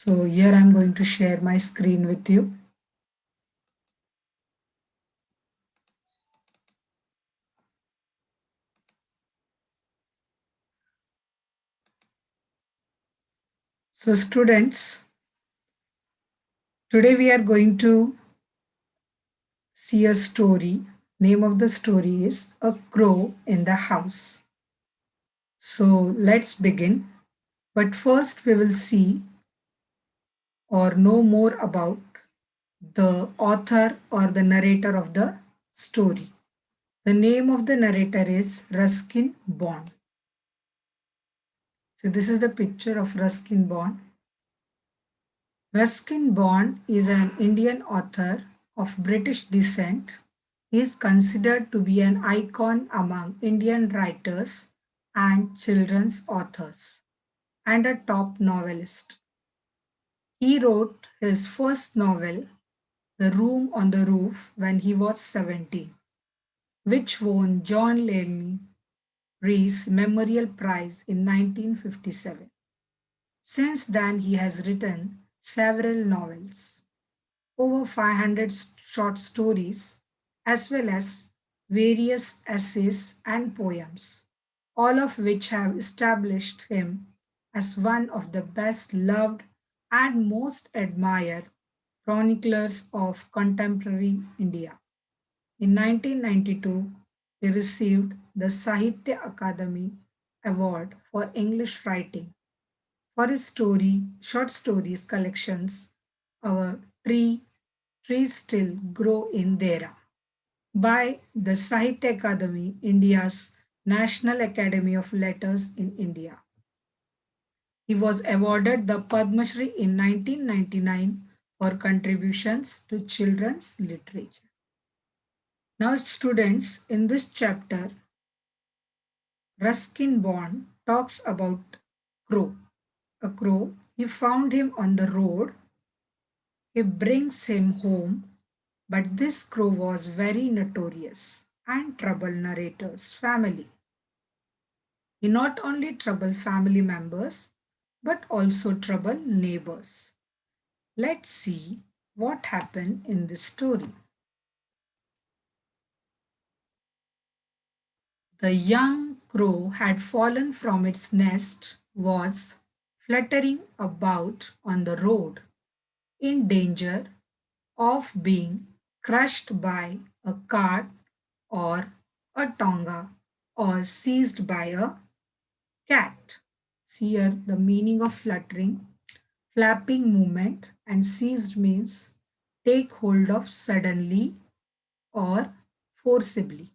So here I'm going to share my screen with you. So students, today we are going to see a story. Name of the story is A Crow in the House. So let's begin. But first we will see or know more about the author or the narrator of the story. The name of the narrator is Ruskin Bond. So this is the picture of Ruskin Bond. Ruskin Bond is an Indian author of British descent. He is considered to be an icon among Indian writers and children's authors, and a top novelist. He wrote his first novel, The Room on the Roof, when he was 17, which won John Laney Rees Memorial Prize in 1957. Since then, he has written several novels, over 500 short stories, as well as various essays and poems, all of which have established him as one of the best loved and most admired chroniclers of contemporary India. In 1992, he received the Sahitya Akademi Award for English Writing for his short stories collections, Our Trees Still Grow in Dera, by the Sahitya Akademi, India's National Academy of Letters in India. He was awarded the Padma Shri in 1999 for contributions to children's literature. Now, students, in this chapter, Ruskin Bond talks about Crow. A crow, he found him on the road. He brings him home, but this crow was very notorious and troubled narrator's family. He not only troubled family members, but also troubled neighbors. Let's see what happened in this story. The young crow had fallen from its nest, was fluttering about on the road, in danger of being crushed by a cart or a tonga or seized by a cat. See here the meaning of fluttering, flapping movement, and seized means take hold of suddenly or forcibly.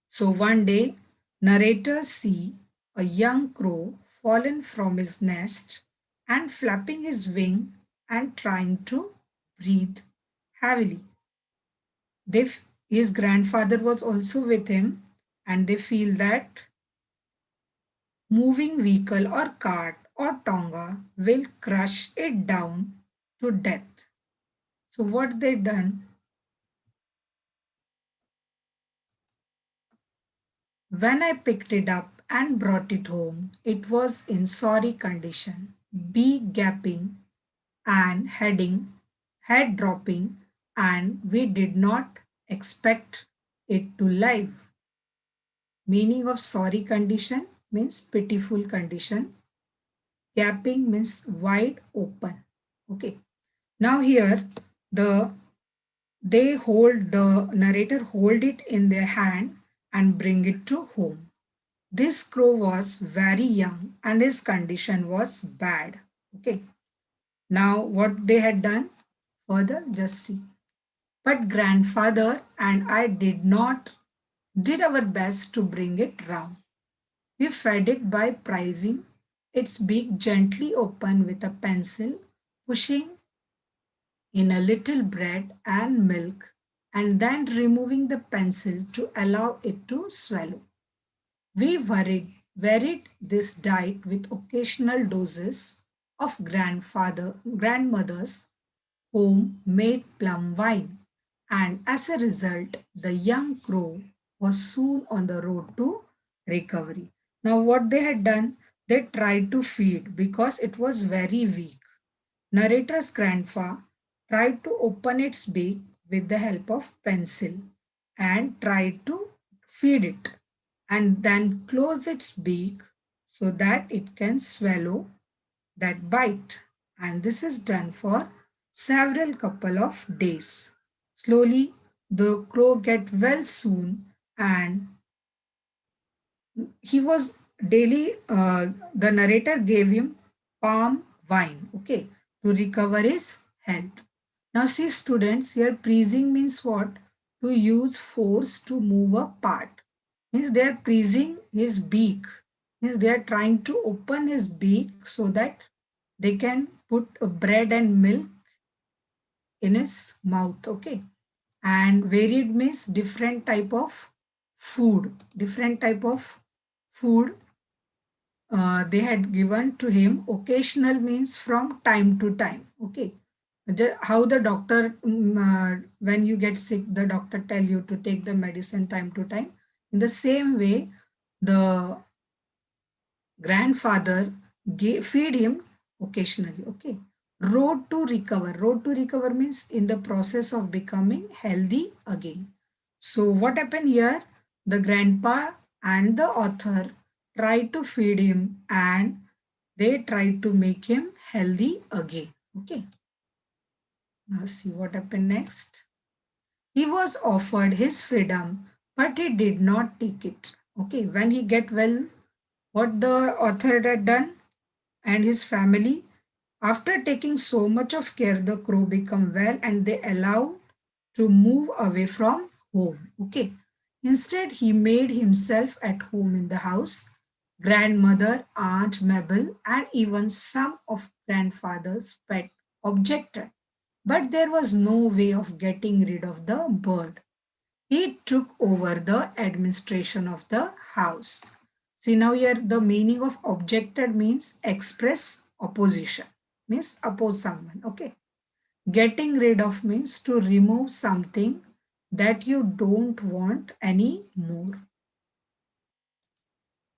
So one day, narrators see a young crow fallen from his nest and flapping his wing and trying to breathe heavily. His grandfather was also with him, and they feel that moving vehicle or cart or tonga will crush it down to death. So what they done? When I picked it up and brought it home, it was in sorry condition, beak gaping and head dropping, and we did not expect it to live. Meaning of sorry condition means pitiful condition. Gaping means wide open. Okay. Now here the the narrator hold it in their hand and bring it to home. This crow was very young and his condition was bad. Okay. Now what they had done further, just see. But grandfather and I did our best to bring it round. We fed it by prising its beak gently open with a pencil, pushing in a little bread and milk, and then removing the pencil to allow it to swallow. We varied this diet with occasional doses of grandmother's home-made plum wine, and as a result, the young crow was soon on the road to recovery. Now, what they had done, they tried to feed because it was very weak. Narrator's grandpa tried to open its beak with the help of pencil and tried to feed it and then close its beak so that it can swallow that bite. And this is done for several couple of days. Slowly the crow get well soon, and he was daily the narrator gave him palm wine, okay, to recover his health. Now see students, here preasing means what? To use force to move a part. Means they are preasing his beak. Means they are trying to open his beak so that they can put bread and milk in his mouth, okay. And varied means different type of food, different type of food they had given to him. Occasional means from time to time, okay. How the doctor, when you get sick, the doctor tell you to take the medicine time to time. In the same way, the grandfather feed him occasionally, okay. Road to recover means in the process of becoming healthy again. So what happened here? The grandpa and the author tried to feed him and they tried to make him healthy again, okay. Now see what happened next. He was offered his freedom, but he did not take it, okay. When he get well, what the author had done and his family, after taking so much of care, the crow become well and they allow to move away from home, okay. Instead he made himself at home in the house. Grandmother, aunt Mabel, and even some of grandfather's pet objected, but there was no way of getting rid of the bird. He took over the administration of the house. See now here the meaning of objected means express opposition, means oppose someone, okay. Getting rid of means to remove something that you don't want anymore.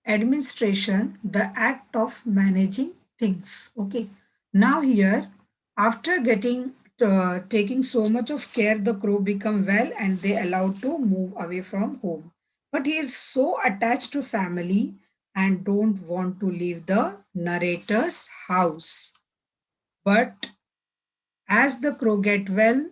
Administration, the act of managing things, okay. Now here, after getting taking so much of care, the crow become well and they allowed to move away from home, but he is so attached to family and don't want to leave the narrator's house. But as the crow get well,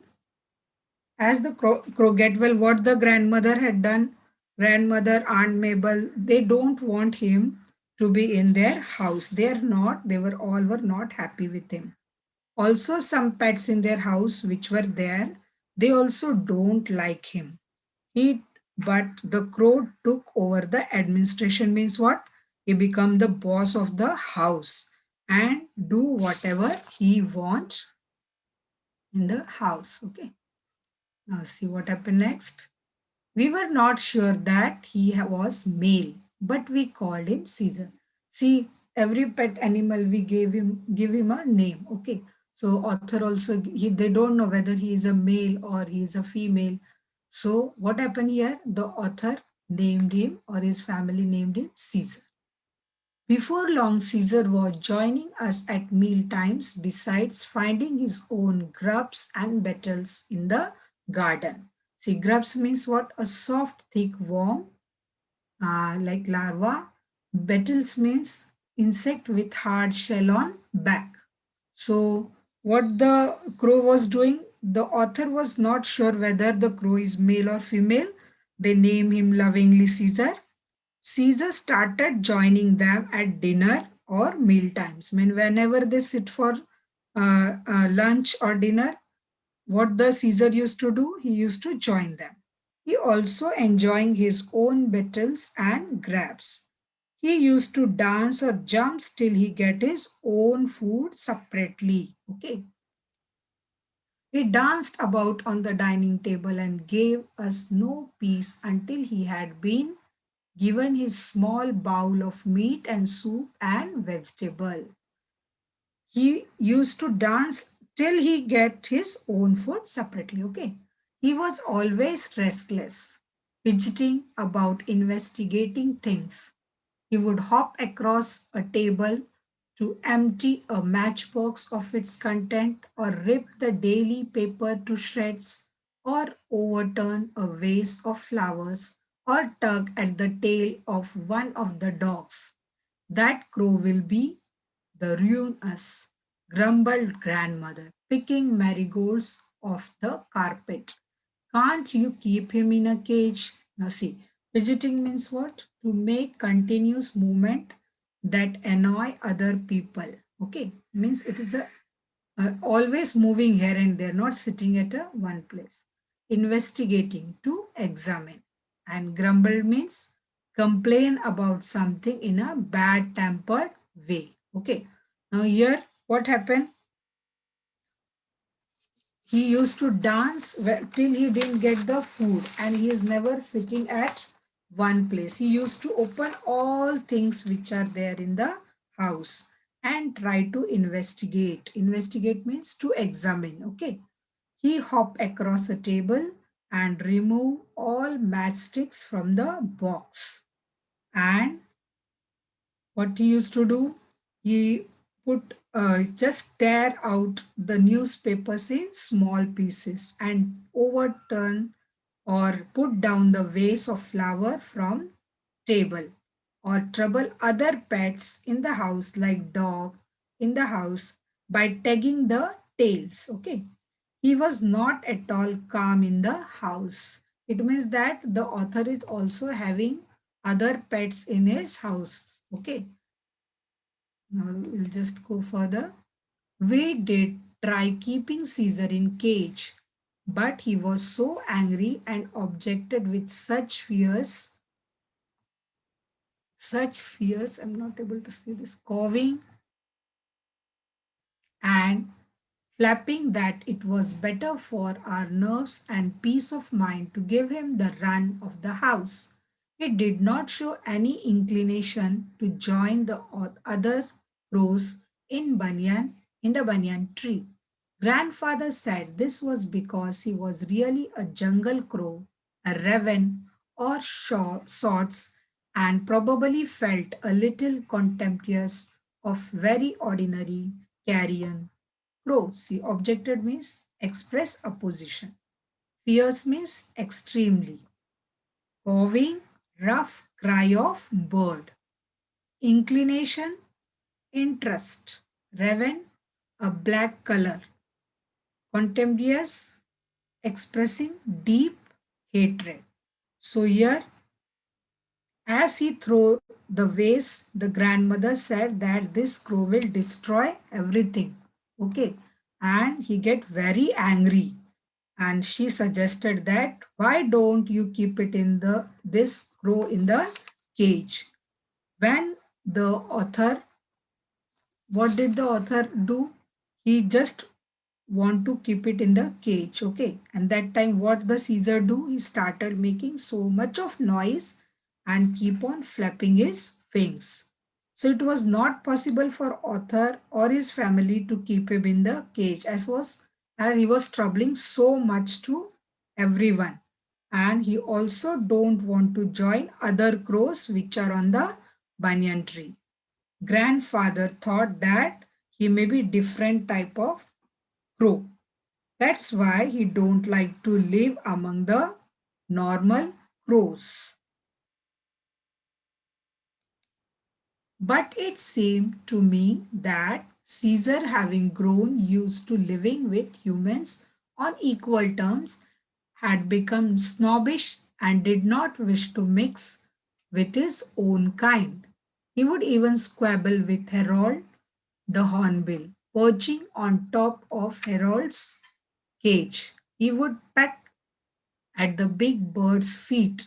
as the crow get well, what the grandmother had done, grandmother, Aunt Mabel, they don't want him to be in their house. They are not, they were not happy with him. Also, some pets in their house which were there, they also don't like him. He, but the crow took over the administration means what? He become the boss of the house and do whatever he wants in the house. Okay. Now see what happened next. We were not sure that he was male, but we called him Caesar. See, every pet animal we give him a name. Okay. So author also they don't know whether he is a male or he is a female. So what happened here? The author named him or his family named him Caesar. Before long, Caesar was joining us at meal times, besides finding his own grubs and beetles in the garden. See, grubs means what? A soft, thick worm like larva. Beetles means insect with hard shell on back. So, what the crow was doing, the author was not sure whether the crow is male or female. They name him lovingly Caesar. Caesar started joining them at dinner or meal times. I mean, whenever they sit for lunch or dinner, what the Caesar used to do, he used to join them. He also enjoying his own battles and grabs. He used to dance or jump till he get his own food separately. Okay. He danced about on the dining table and gave us no peace until he had been given his small bowl of meat and soup and vegetable. He used to dance till he get his own food separately, okay. He was always restless, fidgeting about investigating things. He would hop across a table to empty a matchbox of its content, or rip the daily paper to shreds, or overturn a vase of flowers, or tug at the tail of one of the dogs. That crow will be the ruin us, grumbled grandmother, picking marigolds off the carpet. Can't you keep him in a cage? Now see, fidgeting means what? To make continuous movement that annoy other people. Okay, means it is a always moving here and there, not sitting at a one place. Investigating, to examine. And grumble means complain about something in a bad tempered way. Okay. Now here what happened? He used to dance till he didn't get the food, and he is never sitting at one place. He used to open all things which are there in the house and try to investigate. Investigate means to examine. Okay. He hopped across a table and removed all matchsticks from the box. And what he used to do, he put just tear out the newspapers in small pieces and overturn or put down the vase of flower from table, or trouble other pets in the house like dog in the house by tagging the tails. Okay, he was not at all calm in the house. It means that the author is also having other pets in his house. Okay, now we'll just go further. We did try keeping Caesar in cage, but he was so angry and objected with such fierce, I'm not able to see this, cawing and flapping, that it was better for our nerves and peace of mind to give him the run of the house. He did not show any inclination to join the other crows in the banyan tree. Grandfather said this was because he was really a jungle crow, a raven or sorts, and probably felt a little contemptuous of very ordinary carrion crow. See, objected means express opposition. Fierce means extremely. Cawing, rough cry of bird. Inclination, interest. Raven, a black color. Contemptuous, expressing deep hatred. So here, as he threw the vase, the grandmother said that this crow will destroy everything. Okay. And he get very angry. And she suggested that why don't you keep it in the this crow in the cage? When the author, what did the author do? He just want to keep it in the cage. Okay, and that time what the Caesar do, he started making so much of noise and keep on flapping his wings. So it was not possible for author or his family to keep him in the cage, as he was troubling so much to everyone, and he also don't want to join other crows which are on the banyan tree. Grandfather thought that he may be different type of crow. That's why he don't like to live among the normal crows. But it seemed to me that Caesar, having grown used to living with humans on equal terms, had become snobbish and did not wish to mix with his own kind. He would even squabble with Harold the Hornbill, perching on top of Harold's cage. He would peck at the big bird's feet,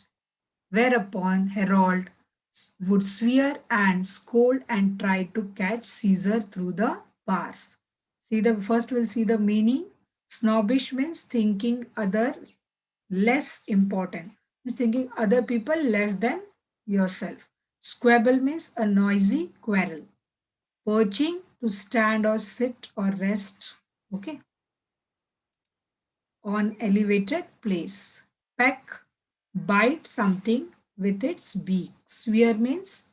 whereupon Harold would swear and scold and try to catch Caesar through the bars. See, the first we'll see the meaning. Snobbish means thinking other less important, means thinking other people less than yourself. Squabble means a noisy quarrel. Perching, to stand or sit or rest. Okay, on elevated place. Peck, bite something with its beak. Swear means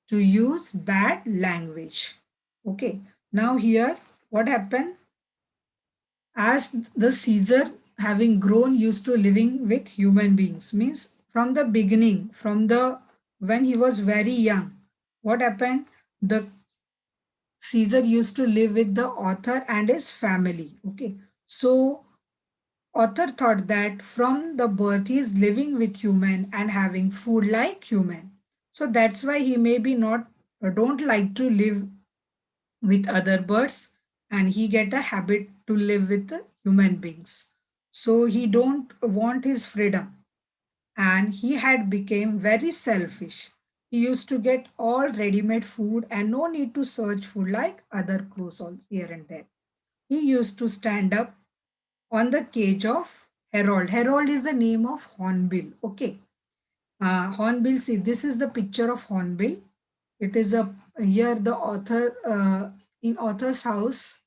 to use bad language. Okay. Now here, what happened? As the Caesar having grown used to living with human beings, means from the beginning, from the when he was very young, what happened? The Caesar used to live with the author and his family. Okay. So author thought that from the birth he is living with human and having food like human. So that's why he maybe not don't like to live with other birds, and he get a habit to live with the human beings. So he don't want his freedom, and he had become very selfish. He used to get all ready-made food and no need to search food like other crows all here and there. He used to stand up on the cage of Harold. Harold is the name of Hornbill. Okay. Hornbill, see, this is the picture of Hornbill. It is a here the author in author's house.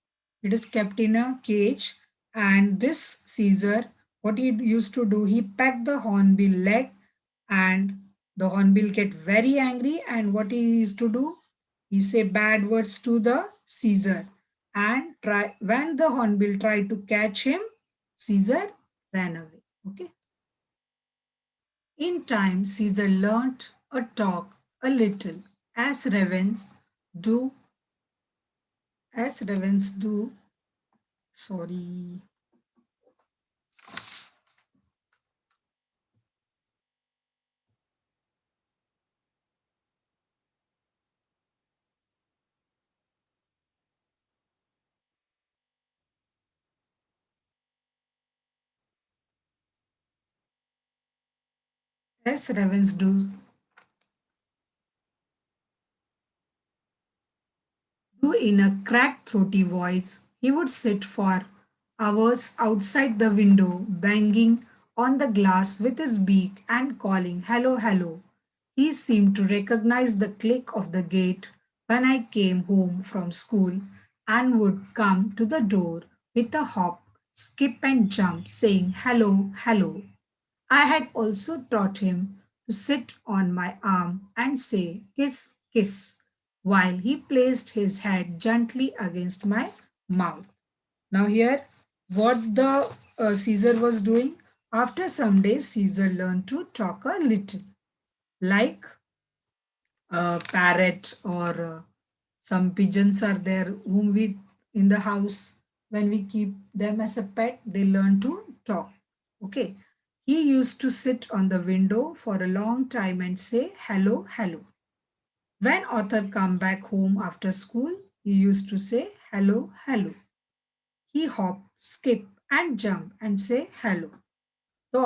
It is kept in a cage, and this Caesar, what he used to do, he pecked the hornbill leg, and the hornbill get very angry. And what he used to do, he say bad words to the Caesar, and try when the hornbill tried to catch him, Caesar ran away. Okay. In time, Caesar learnt a talk a little, as ravens do, as ravens do, sorry, as ravens do in a cracked, throaty voice. He would sit for hours outside the window, banging on the glass with his beak and calling, "Hello, hello." He seemed to recognize the click of the gate when I came home from school and would come to the door with a hop, skip, and jump, saying, "Hello, hello." I had also taught him to sit on my arm and say, "Kiss, kiss," while he placed his head gently against my mouth. Now, here, what the Caesar was doing, after some days, Caesar learned to talk a little, like a parrot, or some pigeons are there whom we in the house, when we keep them as a pet, they learn to talk. Okay. He used to sit on the window for a long time and say, "Hello, hello." When author come back home after school, he used to say, "Hello, hello." He hop, skip, and jump and say hello. The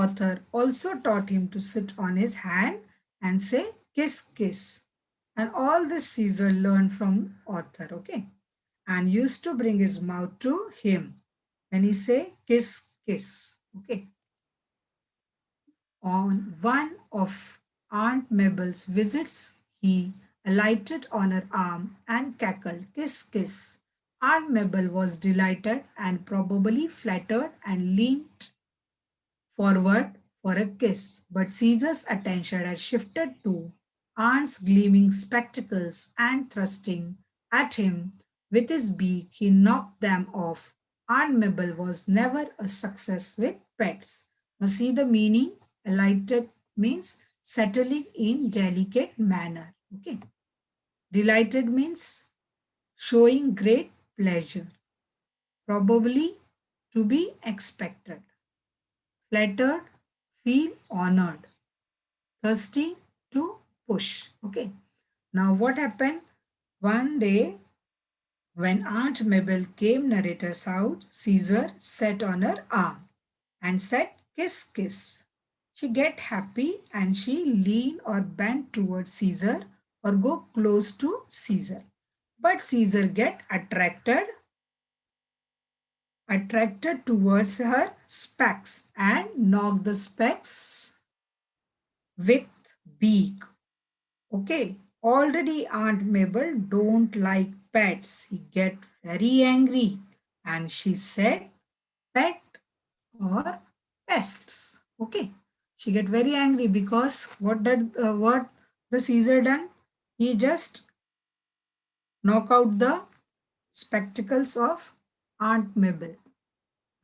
author also taught him to sit on his hand and say kiss, kiss. And all this Caesar learned from author, okay? And used to bring his mouth to him when he say kiss, kiss, okay? On one of Aunt Mabel's visits, he alighted on her arm and cackled, "Kiss, kiss." Aunt Mabel was delighted and probably flattered and leaned forward for a kiss, but Caesar's attention had shifted to Aunt's gleaming spectacles, and thrusting at him with his beak, he knocked them off. Aunt Mabel was never a success with pets. Now, see the meaning? Alighted means settling in delicate manner. Okay. Delighted means showing great pleasure, probably to be expected. Flattered, feel honored. Thirsty, to push. Okay. Now, what happened? One day, when Aunt Mabel came narrator's house, Caesar sat on her arm and said, "Kiss, kiss." She get happy and she lean or bend towards Caesar or go close to Caesar. But Caesar get attracted towards her specs and knock the specs with beak. Okay, already Aunt Mabel don't like pets. He get very angry and she said pet or pests. Okay, she get very angry because what the Caesar done? He just knock out the spectacles of Aunt Mabel.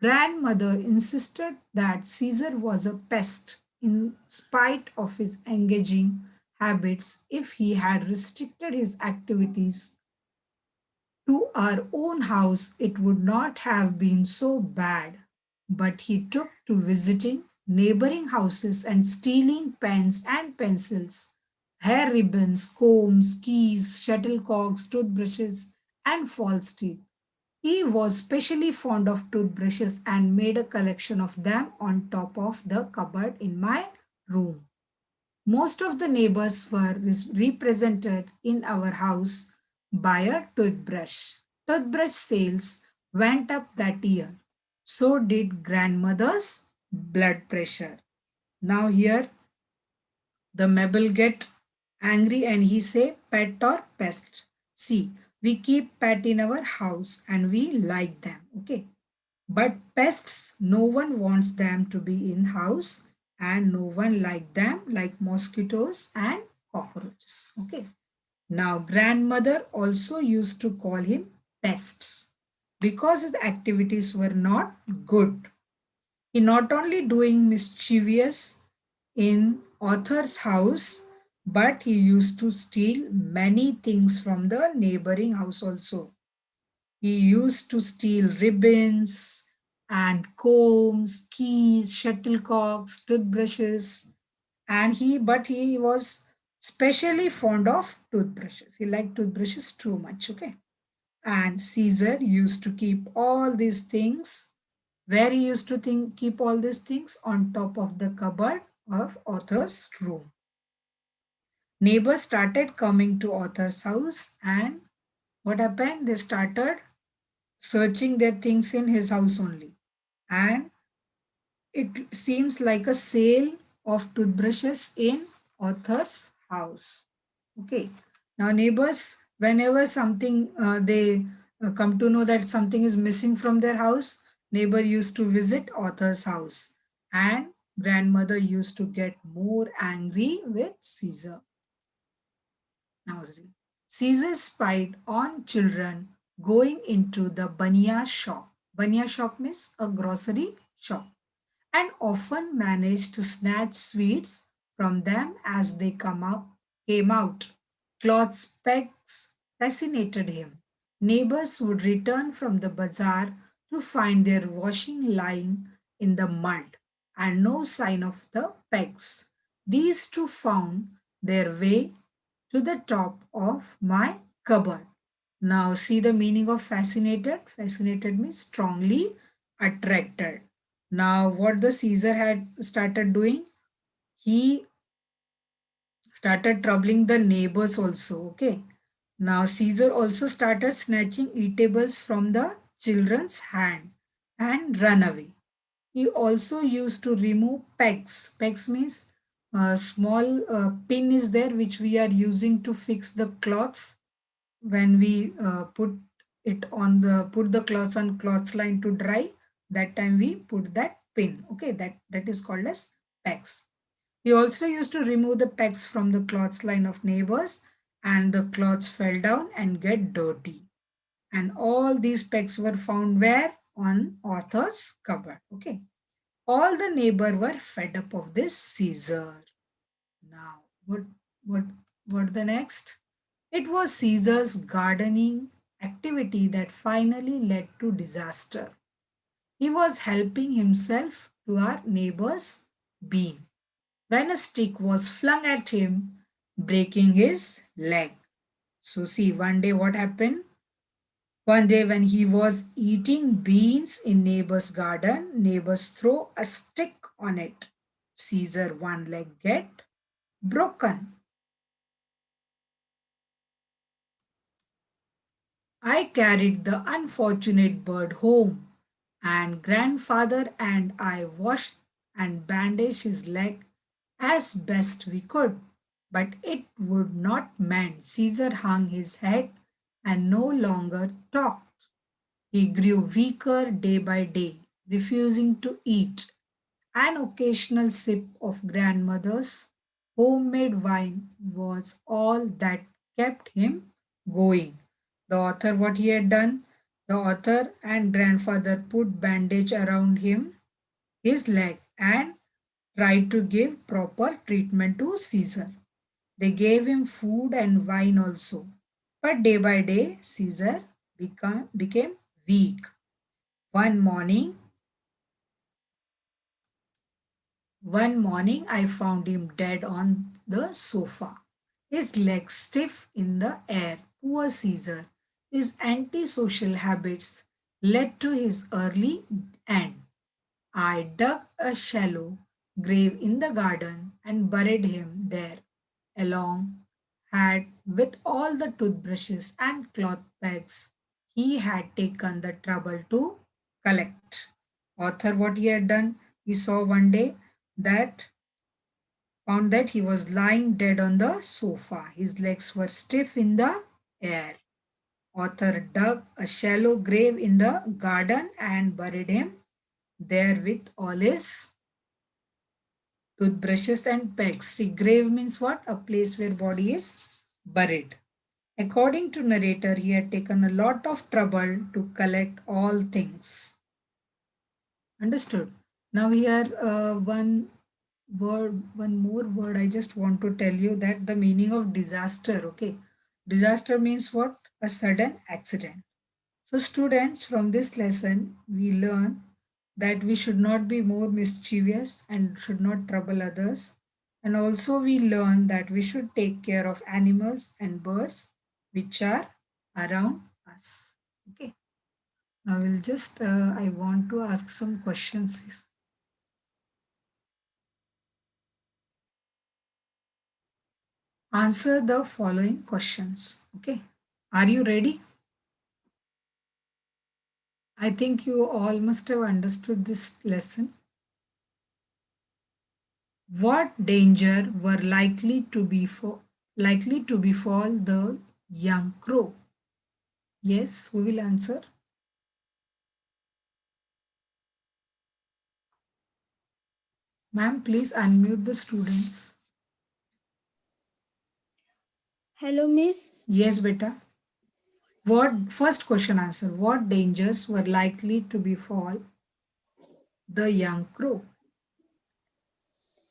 Grandmother insisted that Caesar was a pest in spite of his engaging habits. If he had restricted his activities to our own house, it would not have been so bad. But he took to visiting neighboring houses and stealing pens and pencils, hair ribbons, combs, keys, shuttlecocks, toothbrushes, and false teeth. He was specially fond of toothbrushes and made a collection of them on top of the cupboard in my room. Most of the neighbors were represented in our house by a toothbrush. Toothbrush sales went up that year. So did grandmother's blood pressure. Now here the Mabel get angry and he say pet or pest. See, we keep pet in our house and we like them. Okay. But pests, no one wants them to be in house and no one like them like mosquitoes and cockroaches. Okay. Now grandmother also used to call him pests because his activities were not good. He not only doing mischievous in author's house, but he used to steal many things from the neighboring house also. He used to steal ribbons and combs, keys, shuttlecocks, toothbrushes, and he was specially fond of toothbrushes. He liked toothbrushes too much, okay? And Caesar used to keep all these things where he used to keep all these things on top of the cupboard of author's room. Neighbors started coming to author's house and what happened? They started searching their things in his house only. And it seems like a sale of toothbrushes in author's house. Okay. Now neighbors, whenever something they come to know that something is missing from their house, neighbor used to visit author's house and grandmother used to get more angry with Caesar. Now see. Caesar spied on children going into the banya shop. Banya shop means a grocery shop and often managed to snatch sweets from them as they came out. Cloth pegs fascinated him. Neighbors would return from the bazaar to find their washing lying in the mud and no sign of the pegs. These two found their way to the top of my cupboard. Now see the meaning of fascinated. Fascinated means strongly attracted. Now what the Caesar had started doing, he started troubling the neighbors also. Okay. Now Caesar also started snatching eatables from the children's hand and run away. He also used to remove pegs. Pegs means a small pin is there which we are using to fix the cloths when we put the cloth on cloth line to dry. That time we put that pin. Okay, that is called as pegs. He also used to remove the pegs from the cloth line of neighbors and the cloths fell down and get dirty. And all these pegs were found where? On author's cupboard. Okay. All the neighbor were fed up of this Caesar. Now, what what the next? It was Caesar's gardening activity that finally led to disaster. He was helping himself to our neighbor's bean when a stick was flung at him, breaking his leg. So, see, one day what happened? One day when he was eating beans in neighbor's garden, neighbors throw a stick on it. Caesar one leg get broken. I carried the unfortunate bird home, and grandfather and I washed and bandaged his leg as best we could. But it would not mend. Caesar hung his head and no longer talked. He grew weaker day by day, refusing to eat. An occasional sip of grandmother's homemade wine was all that kept him going. The author, what he had done, the author and grandfather put bandage around his leg, and tried to give proper treatment to Caesar. They gave him food and wine also. But day by day, Caesar became weak. One morning, One morning I found him dead on the sofa, his legs stiff in the air. Poor Caesar. His antisocial habits led to his early end. I dug a shallow grave in the garden and buried him there, along had with all the toothbrushes and cloth bags he had taken the trouble to collect. Author, what he had done, he saw one day that found that he was lying dead on the sofa. His legs were stiff in the air. Author dug a shallow grave in the garden and buried him there with all his toothbrushes and pegs. See, grave means what? A place where body is buried. According to narrator, he had taken a lot of trouble to collect all things. Understood? Now here one more word I just want to tell you, that the meaning of disaster. Okay. Disaster means what? A sudden accident. So students, from this lesson, we learn that we should not be more mischievous and should not trouble others. And also we learn that we should take care of animals and birds which are around us. Okay. Now we'll just, I want to ask some questions. Answer the following questions. Okay. Are you ready? I think you all must have understood this lesson. What danger were likely to befall the young crow? Yes, who will answer? Ma'am, please unmute the students. Hello, Miss. Yes, beta. What first question answer? What dangers were likely to befall the young crow?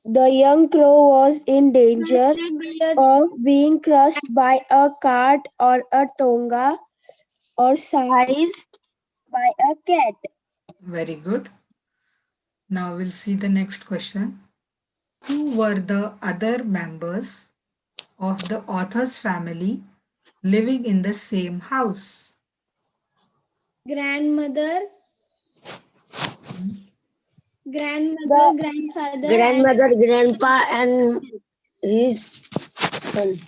The young crow was in danger Frustrated by a of being crushed by a cart or a tonga or seized by a cat. Very good. Now we'll see the next question. Who were the other members of the author's family living in the same house? grandmother, Hmm. grandmother, The grandfather, and Grandmother, grandpa, and his son.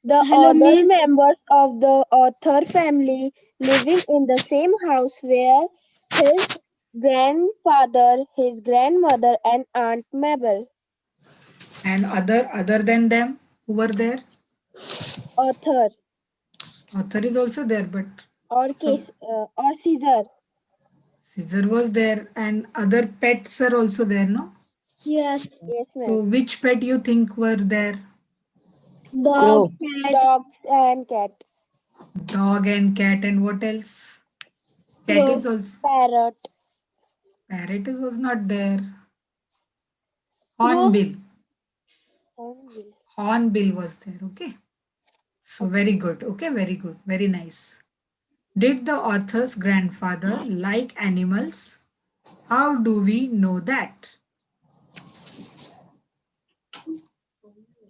the hello, other Miss. members of the author family living in the same house were his grandfather, his grandmother, and Aunt Mabel. And other than them, who were there? Author Author is also there, but or some case or Caesar. Caesar was there, and other pets are also there, no? Yes, Yes, So ma'am. which pet you think were there? dog, Crow. cat, Dogs and cat. Dog and cat, and what else? Cat crow. is also, Parrot. parrot was not there. Crow. Hornbill. Hornbill. Hornbill was there, okay? So very good, okay, very good, very nice. Did the author's grandfather like animals? How do we know that?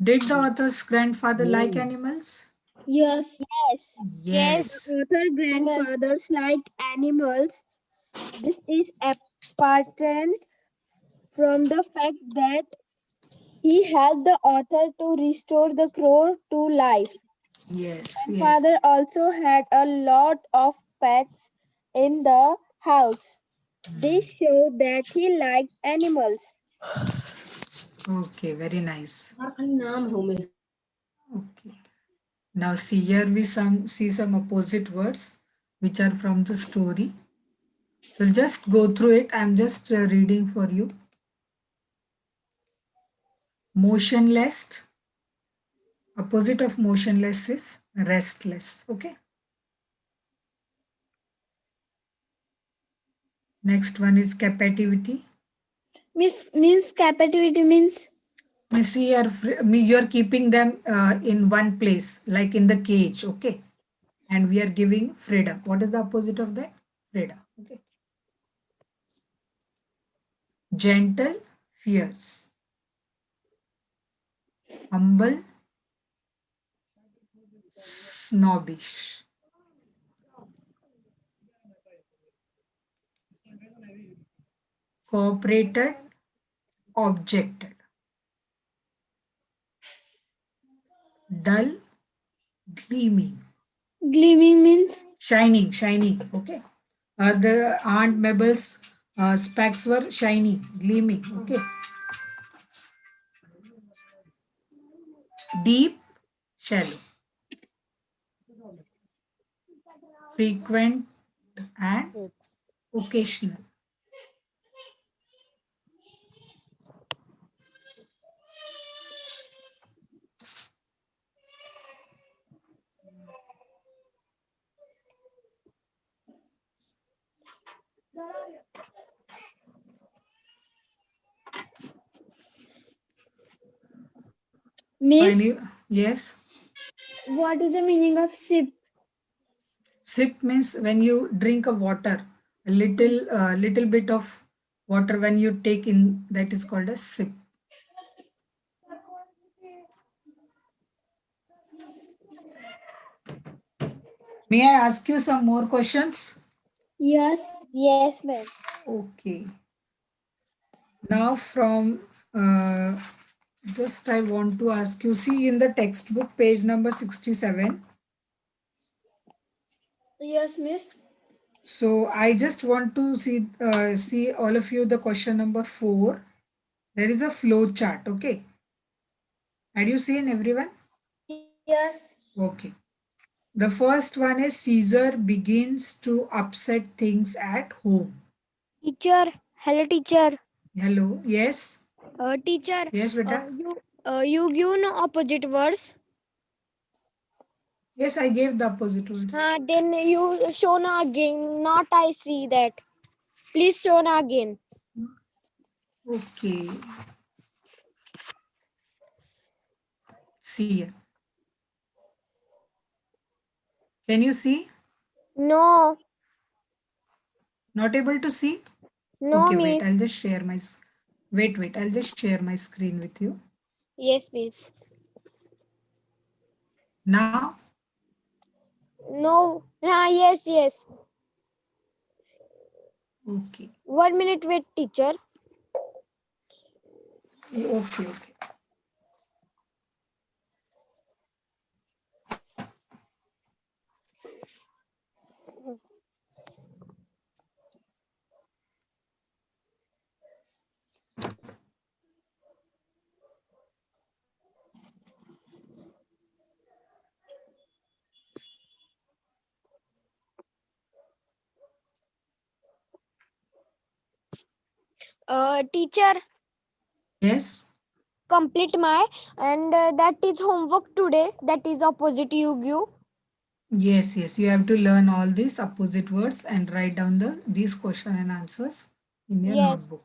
Did the author's grandfather like animals? Yes, Yes. The Yes. author yes. grandfathers liked animals. This is apparent from the fact that he helped the author to restore the crow to life. Yes, yes. Grandfather also had a lot of pets in the house. This shows that he liked animals. Okay, very nice. नाम हो मेरे Okay. Now see here we see some opposite words which are from the story. We'll just go through it. I'm just reading for you. Motionless. Opposite of motionless is restless. Okay. Next one is captivity. Means captivity means Means you're keeping them in one place, like in the cage. Okay. And we are giving freedom. What is the opposite of that? Freedom. Okay. Gentle, fierce. Humble, snobbish. Cooperated, objected. Dull, gleaming. gleaming means Shining. Okay. The Aunt Mabel's specs were shiny, gleaming. Okay. Deep, shallow. Frequent and occasional. miss. Finally, yes. What is the meaning of sip? Sip means when you drink a water, a little bit of water when you take in, that is called a sip. May I ask you some more questions? Yes. Yes, ma'am. Okay. Now from just I want to ask you, see in the textbook page number 67. Yes, miss. So I just want to see all of you the question number 4. There is a flow chart. Okay. Had you seen everyone? Yes. Okay. The first one is Caesar begins to upset things at home. Teacher, hello teacher. Hello. Yes. Teacher, Yes, beta. you give no opposite words. Yes, I gave the opposite words. Then you show na again. Not I see that. Please show na again. Okay. See here. Can you see? No, Not able to see? no Okay, wait. miss. I'll just share my. Wait. I'll just share my screen with you. Yes miss. Now, No. Yes. okay. 1 minute wait teacher. Okay. Teacher, Yes. complete my and that is homework today. That is opposite you give. Yes. You have to learn all these opposite words and write down these question and answers in your Yes. notebook.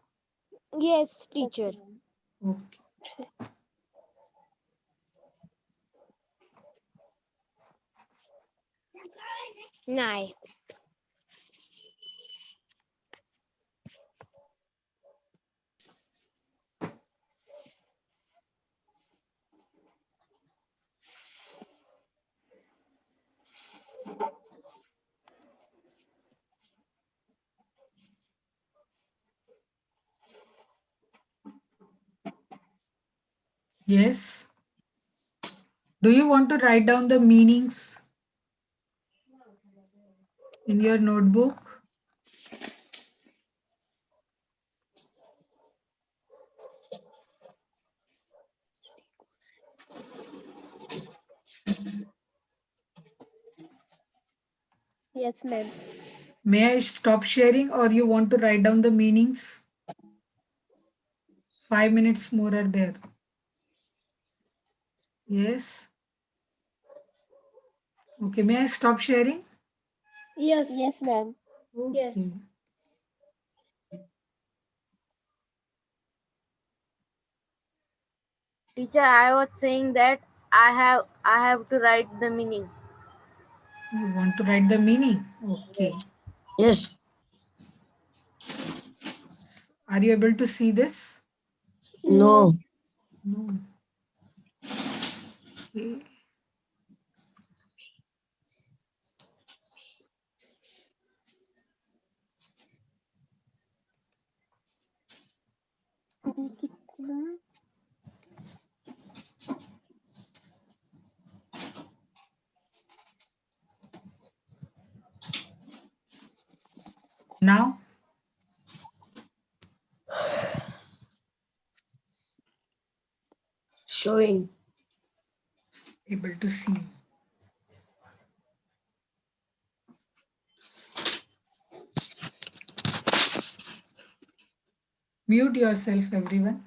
Yes teacher. Okay. Nine. Yes. Do you want to write down the meanings in your notebook? Yes, ma'am. May I stop sharing or you want to write down the meanings? 5 minutes more are there. Yes. Okay, may I stop sharing? Yes. Yes, ma'am. Yes. Okay. Teacher, I was saying that I have to write the meaning. You want to write the meaning? Okay. Yes. Are you able to see this? No. No. Okay. Now, Showing. able to see. Mute yourself, everyone.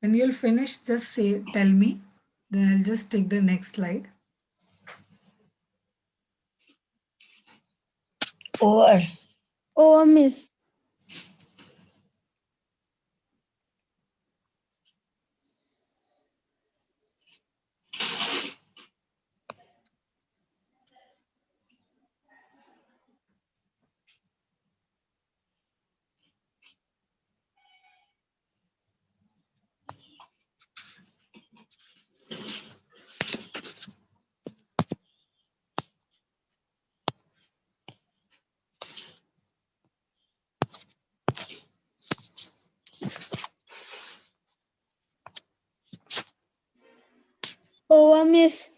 When you'll finish, just say, tell me. Then I'll just take the next slide. Over. Over, Miss. Over, Miss.